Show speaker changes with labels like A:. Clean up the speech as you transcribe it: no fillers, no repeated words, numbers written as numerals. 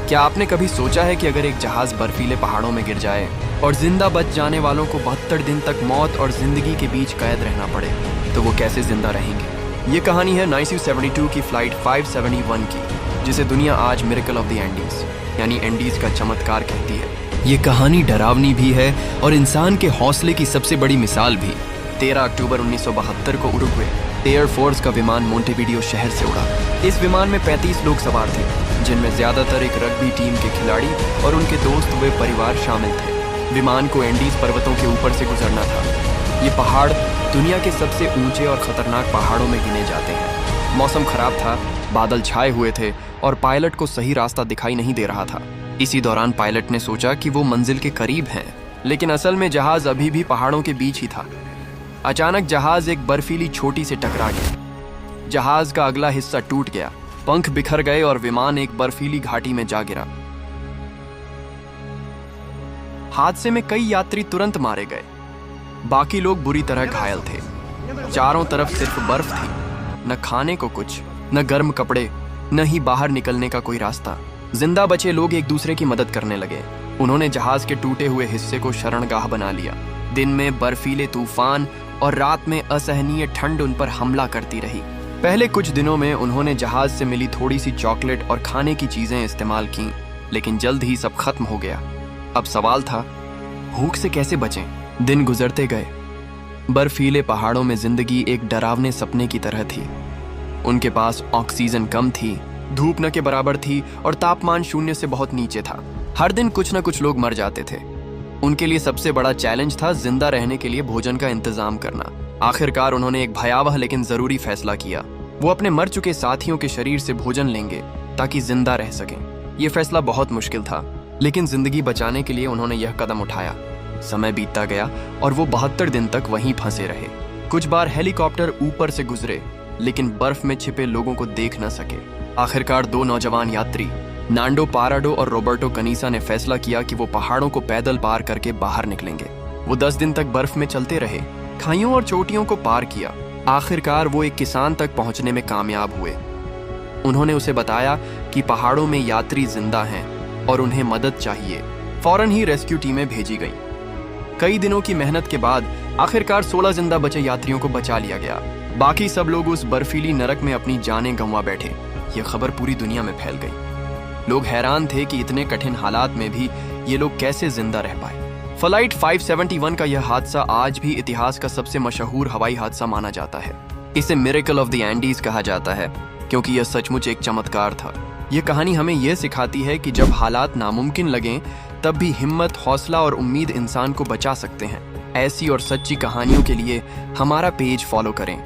A: क्या आपने कभी सोचा है कि अगर एक जहाज बर्फीले पहाड़ों में गिर जाए और जिंदा बच जाने वालों को 72 दिन तक मौत और जिंदगी के बीच कैद रहना पड़े तो वो कैसे जिंदा रहेंगे? ये कहानी है 1972 की फ्लाइट 571 की, जिसे दुनिया आज मिरेकल ऑफ द एंडीज यानी एंडीज का चमत्कार कहती है। ये कहानी डरावनी भी है और इंसान के हौसले की सबसे बड़ी मिसाल भी। 13 अक्टूबर 1972 को उरुग्वे एयरफोर्स का विमान मोंटेवीडियो शहर से उड़ा। इस विमान में 35 लोग सवार थे, जिनमें ज्यादातर एक रग्बी टीम के खिलाड़ी और उनके दोस्त व परिवार शामिल थे। विमान को एंडीज पर्वतों के ऊपर से गुजरना था। ये पहाड़ दुनिया के सबसे ऊंचे और खतरनाक पहाड़ों में गिने जाते हैं। मौसम खराब था, बादल छाए हुए थे और पायलट को सही रास्ता दिखाई नहीं दे रहा था। इसी दौरान पायलट ने सोचा कि वो मंजिल के करीब हैं, लेकिन असल में जहाज अभी भी पहाड़ों के बीच ही था। अचानक जहाज एक बर्फीली चोटी से टकरा गया। जहाज का अगला हिस्सा टूट गया, पंख बिखर गए और विमान एक बर्फीली घाटी में जा गिरा। हादसे में कई यात्री तुरंत मारे गए, बाकी लोग बुरी तरह घायल थे। चारों तरफ सिर्फ बर्फ थी, न खाने को कुछ, न गर्म कपड़े, न ही बाहर निकलने का कोई रास्ता। जिंदा बचे लोग एक दूसरे की मदद करने लगे। उन्होंने जहाज के टूटे हुए हिस्से को शरणगाह बना लिया। दिन में बर्फीले तूफान और रात में असहनीय ठंड उन पर हमला करती रही। पहले कुछ दिनों में उन्होंने जहाज से मिली थोड़ी सी चॉकलेट और खाने की चीजें इस्तेमाल की, लेकिन जल्द ही सब खत्म हो गया। अब सवाल था, भूख से कैसे बचें? दिन गुजरते गए। बर्फीले पहाड़ों में जिंदगी एक डरावने सपने की तरह थी। उनके पास ऑक्सीजन कम थी, धूप न के बराबर थी और तापमान 0 से बहुत नीचे था। हर दिन कुछ न कुछ लोग मर जाते थे। उनके लिए सबसे बड़ा चैलेंज था जिंदा रहने के लिए भोजन का इंतजाम करना। आखिरकार उन्होंने एक भयावह लेकिन जरूरी फैसला किया। वो अपने मर चुके साथियों के शरीर से भोजन लेंगे ताकि जिंदा रह सकें। ये फैसला बहुत मुश्किल था, लेकिन जिंदगी बचाने के लिए उन्होंने यह कदम उठाया। समय बीतता गया और वो 72 दिन तक वहीं फंसे रहे। कुछ बार हेलीकॉप्टर ऊपर से गुजरे, लेकिन बर्फ में छिपे लोगों को देख न सके। आखिरकार 2 नौजवान यात्री नांडो पाराडो और रोबर्टो कनीसा ने फैसला किया कि वो पहाड़ों को पैदल पार करके बाहर निकलेंगे। वो 10 दिन तक बर्फ में चलते रहे, खाइयों और चोटियों को पार किया। आखिरकार वो एक किसान तक पहुंचने में कामयाब हुए। उन्होंने उसे बताया कि पहाड़ों में यात्री जिंदा हैं और उन्हें मदद चाहिए। फौरन ही रेस्क्यू टीमें भेजी गईं। कई दिनों की मेहनत के बाद आखिरकार 16 जिंदा बचे यात्रियों को बचा लिया गया। बाकी सब लोग उस बर्फीली नरक में अपनी जानें गंवा बैठे। यह खबर पूरी दुनिया में फैल गई। लोग हैरान थे कि इतने कठिन हालात में भी ये लोग कैसे जिंदा रह पाए। फ्लाइट 571 का यह हादसा आज भी इतिहास का सबसे मशहूर हवाई हादसा माना जाता है। इसे मिरेकल ऑफ द एंडीज कहा जाता है, क्योंकि यह सचमुच एक चमत्कार था। यह कहानी हमें यह सिखाती है कि जब हालात नामुमकिन लगें, तब भी हिम्मत, हौसला और उम्मीद इंसान को बचा सकते हैं। ऐसी और सच्ची कहानियों के लिए हमारा पेज फॉलो करें।